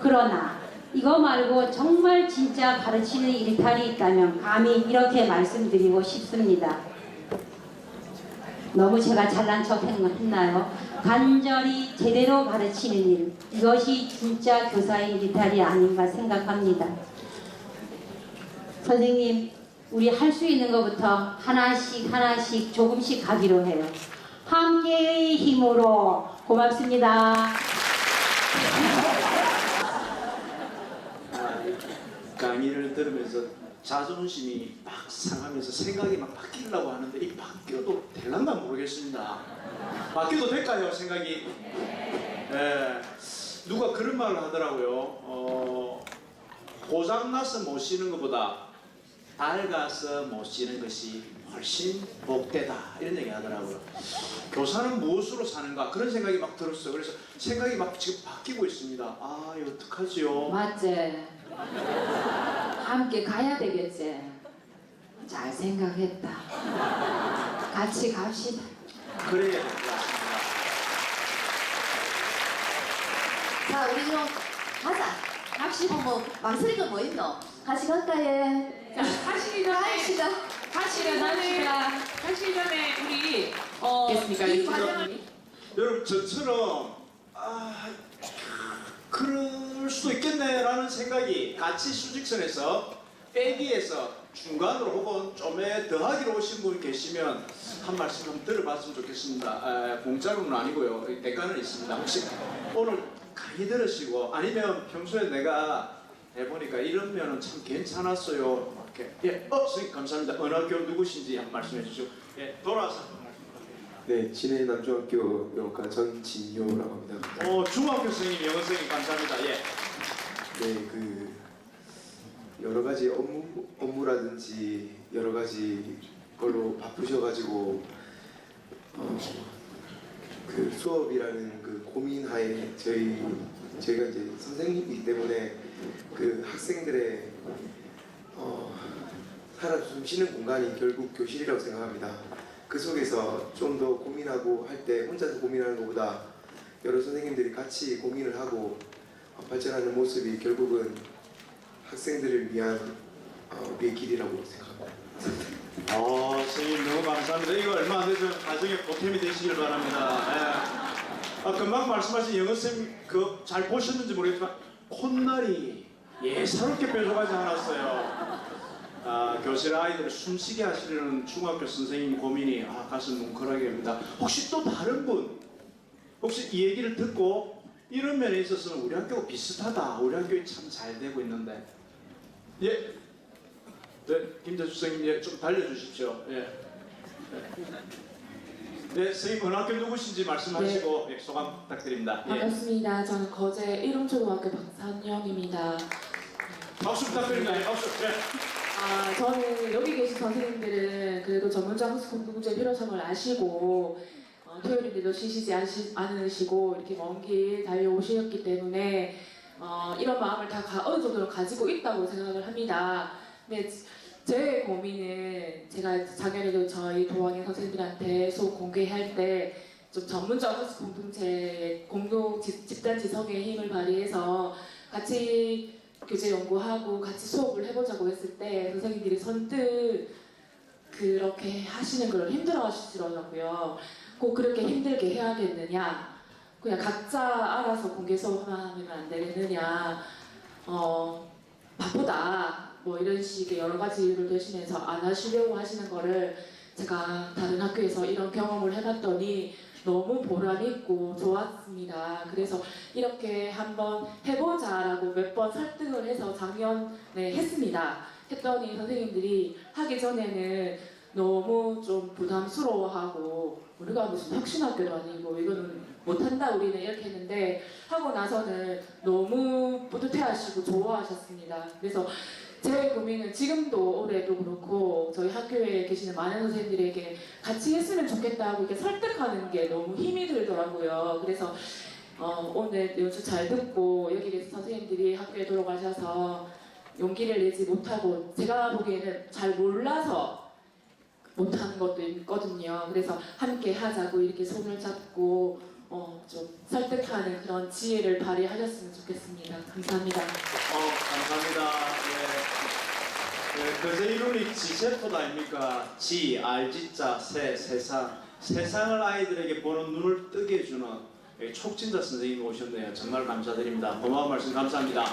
그러나 이거 말고 정말 진짜 가르치는 일탈이 있다면 감히 이렇게 말씀드리고 싶습니다. 너무 제가 잘난 척 했나요? 간절히 제대로 가르치는 일, 이것이 진짜 교사의 일탈이 아닌가 생각합니다. 선생님, 우리 할 수 있는 것부터 하나씩 조금씩 가기로 해요. 함께의 힘으로. 고맙습니다. 강의를 들으면서 자존심이 막 상하면서 생각이 막 바뀌려고 하는데 이 바뀌어도 될란가 모르겠습니다. 바뀌어도 될까요, 생각이? 네. 누가 그런 말을 하더라고요. 고장나서 못 쉬는 것보다 밝아서 못 쉬는 것이 훨씬 복되다, 이런 얘기 하더라고요. 교사는 무엇으로 사는가, 그런 생각이 막 들었어요. 그래서 생각이 막 지금 바뀌고 있습니다. 이거 어떡하지요? 맞지? 함께 가야 되겠지? 잘 생각했다. 같이 갑시다. 그래야 될 것 같습니다. 자, 우리 좀 가자. 갑시다. 망설인 건 뭐 있노? 같이 갈까요? 자, 가시기 전에 우리 됐습니까? 이 과정을 여러분, 저처럼 그럴 수도 있겠네라는 생각이 같이 수직선에서 빼기에서 중간으로 혹은 좀에 더하기로 오신 분 계시면 한 말씀 좀 들어봤으면 좋겠습니다. 공짜로는 아니고요. 대가는 있습니다. 혹시 오늘 강의 들으시고 아니면 평소에 내가 해보니까 이러면은 참 괜찮았어요. 이렇게 선생님 감사합니다. 어느 학교 누구신지 한 말씀해 주시고 돌아와서. 네, 진해 남중학교 영어과 전진효라고 합니다. 중학교 선생님, 영어 선생님 감사합니다. 예. 네, 여러 가지 업무라든지 여러 가지 걸로 바쁘셔가지고 수업이라는 고민하에 저희가 이제 선생님이기 때문에 학생들의 살아 숨쉬는 공간이 결국 교실이라고 생각합니다. 그 속에서 좀 더 고민하고 할 때 혼자서 고민하는 것보다 여러 선생님들이 같이 고민을 하고 발전하는 모습이 결국은 학생들을 위한 우리의 길이라고 생각합니다. 선생님 너무 감사합니다. 이거 얼마 안 돼서 나중에 보탬이 되시길 바랍니다. 금방 말씀하신 영어 선생님 잘 보셨는지 모르겠지만 콧날이 예사롭게 뾰족하지 않았어요. 교실 아이들을 숨쉬게 하시려는 중학교 선생님 고민이 가슴 뭉클하게 합니다. 혹시 또 다른 분 혹시 이 얘기를 듣고 이런 면에 있어서는 우리 학교가 비슷하다, 우리 학교에 참 잘 되고 있는데 네, 김재수 선생님 좀 달려주십시오. 네, 선생님 어느 학교 누구신지 말씀하시고 소감 부탁드립니다. 반갑습니다. 저는 거제 1홍초등학교 박산영입니다. 박수 부탁드립니다. 박수. 저는 여기 계신 선생님들은 그래도 전문적 학습 공동체 필요성을 아시고 토요일인데도 쉬시지 않으시고 이렇게 먼 길 달려오셨기 때문에 이런 마음을 다 어느 정도는 가지고 있다고 생각을 합니다. 근데 제 고민은 제가 작년에도 저희 도학년 선생님들한테 수업 공개할 때 좀 전문적 학습 공동체 집단 지성의 힘을 발휘해서 같이 교재 연구하고 같이 수업을 해보자고 했을 때 선생님들이 선뜻 그렇게 하시는 걸 힘들어 하시더라고요. 꼭 그렇게 힘들게 해야겠느냐. 그냥 각자 알아서 공개 수업하면 안 되겠느냐, 바쁘다, 뭐 이런 식의 여러 가지 이유를 대신해서 안 하시려고 하시는 거를 제가 다른 학교에서 이런 경험을 해봤더니 너무 보람있고 좋았습니다. 그래서 이렇게 한번 해보자라고 몇 번 설득을 해서 작년에 했습니다. 했더니 선생님들이 하기 전에는 너무 좀 부담스러워하고 우리가 무슨 혁신학교도 아니고 이거는 못한다 우리는 이렇게 했는데 하고 나서는 너무 뿌듯해하시고 좋아하셨습니다. 그래서 제 고민은 지금도 올해도 그렇고 저희 학교에 계시는 많은 선생님들에게 같이 했으면 좋겠다고 이렇게 설득하는 게 너무 힘이 들더라고요. 그래서 오늘 연수 잘 듣고 여기 계신 선생님들이 학교에 돌아가셔서 용기를 내지 못하고 제가 보기에는 잘 몰라서 못하는 것도 있거든요. 그래서 함께 하자고 이렇게 손을 잡고 좀 설득하는 그런 지혜를 발휘하셨으면 좋겠습니다. 감사합니다. 감사합니다. 거제 이론이 지세포다 아닙니까? 지, 알지자, 세상. 세상을 아이들에게 보는 눈을 뜨게 해주는 촉진자 선생님이 오셨네요. 정말 감사드립니다. 고마운 말씀 감사합니다.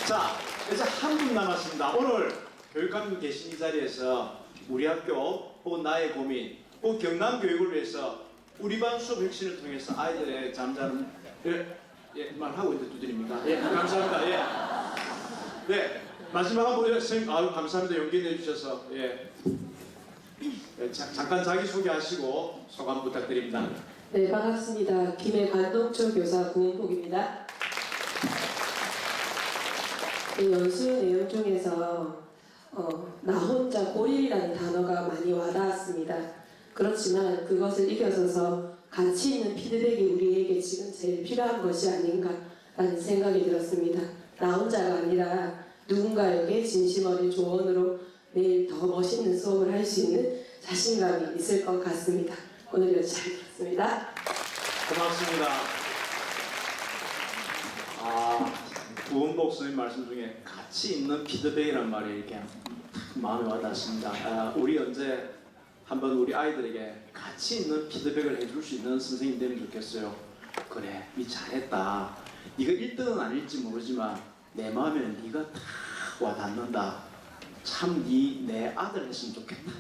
자, 이제 한 분 남았습니다. 오늘 교육감 계신 이 자리에서 우리 학교 혹은 나의 고민 혹은 경남 교육을 위해서 우리 반 수업 혁신을 통해서 아이들의 잠자는 말하고 있는데 두드립니까? 감사합니다. 네, 마지막 한 분 선생님 감사합니다. 용기 내주셔서 잠깐 자기소개하시고 소감 부탁드립니다. 네, 반갑습니다. 김해 관동초 교사 구은복입니다. 네, 연수 내용 중에서 나 혼자 고립이라는 단어가 많이 와닿았습니다. 그렇지만 그것을 이겨서서 가치 있는 피드백이 우리에게 지금 제일 필요한 것이 아닌가라는 생각이 들었습니다. 나 혼자가 아니라 누군가에게 진심 어린 조언으로 내일 더 멋있는 수업을 할 수 있는 자신감이 있을 것 같습니다. 오늘도 잘 들었습니다. 고맙습니다. 구은복 선생님 말씀 중에 가치 있는 피드백이란 말이 이렇게 마음에 와닿습니다. 우리 언제 한번 우리 아이들에게 가치 있는 피드백을 해줄 수 있는 선생님 되면 좋겠어요. 그래, 니 잘했다. 네가 1등은 아닐지 모르지만 내 마음에는 네가 다 와닿는다. 참 내 아들 했으면 좋겠다.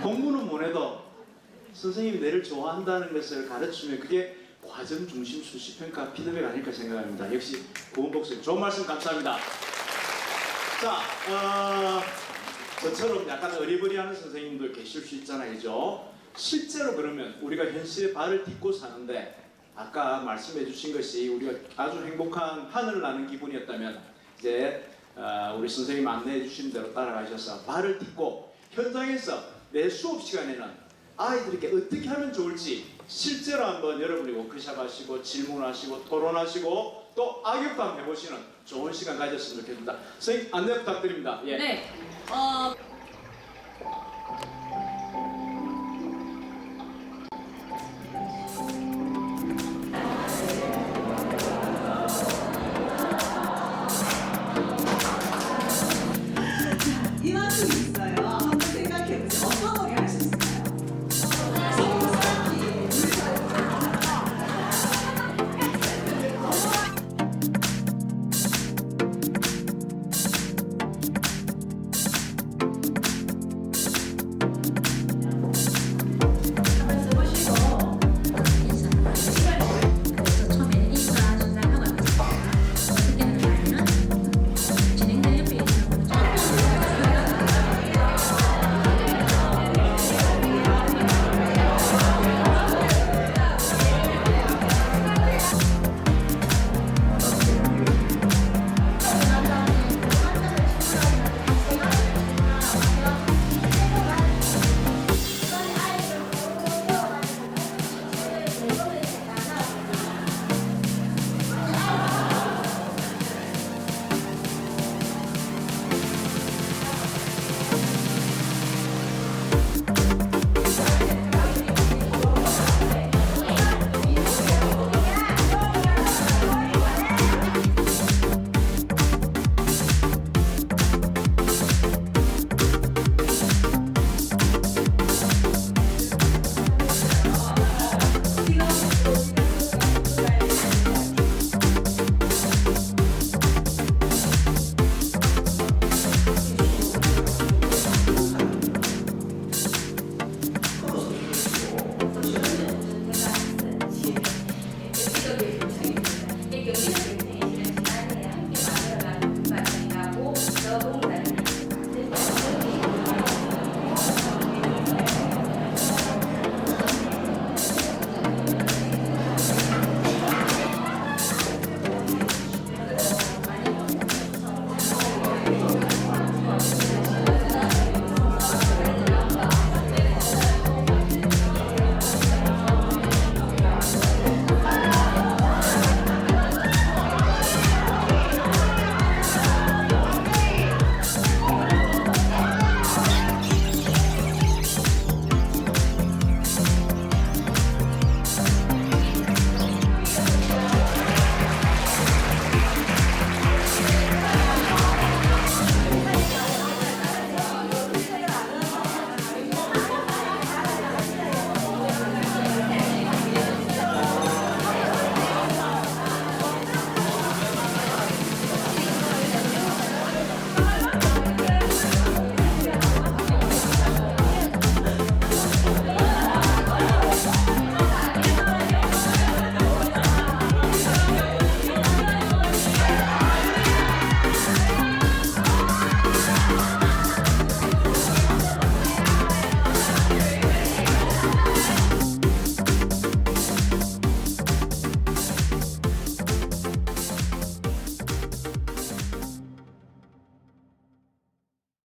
공부는 못해도 선생님이 내를 좋아한다는 것을 가르치면 그게 과정 중심 수시평가 피드백 아닐까 생각합니다. 역시 구은복 선생님 좋은 말씀 감사합니다. 자, 저처럼 약간 어리버리하는 선생님들 계실 수 있잖아요, 그죠? 실제로 그러면 우리가 현실에 발을 딛고 사는데 아까 말씀해 주신 것이 우리가 아주 행복한 하늘을 나는 기분이었다면 이제 우리 선생님 안내해 주신 대로 따라가셔서 발을 딛고 현장에서 내 수업 시간에는 아이들에게 어떻게 하면 좋을지 실제로 한번 여러분이 워크숍 하시고 질문하시고 토론하시고 또 악역도 한번 해보시는 좋은 시간 가졌으면 좋겠습니다. 선생님 안내 부탁드립니다. 네.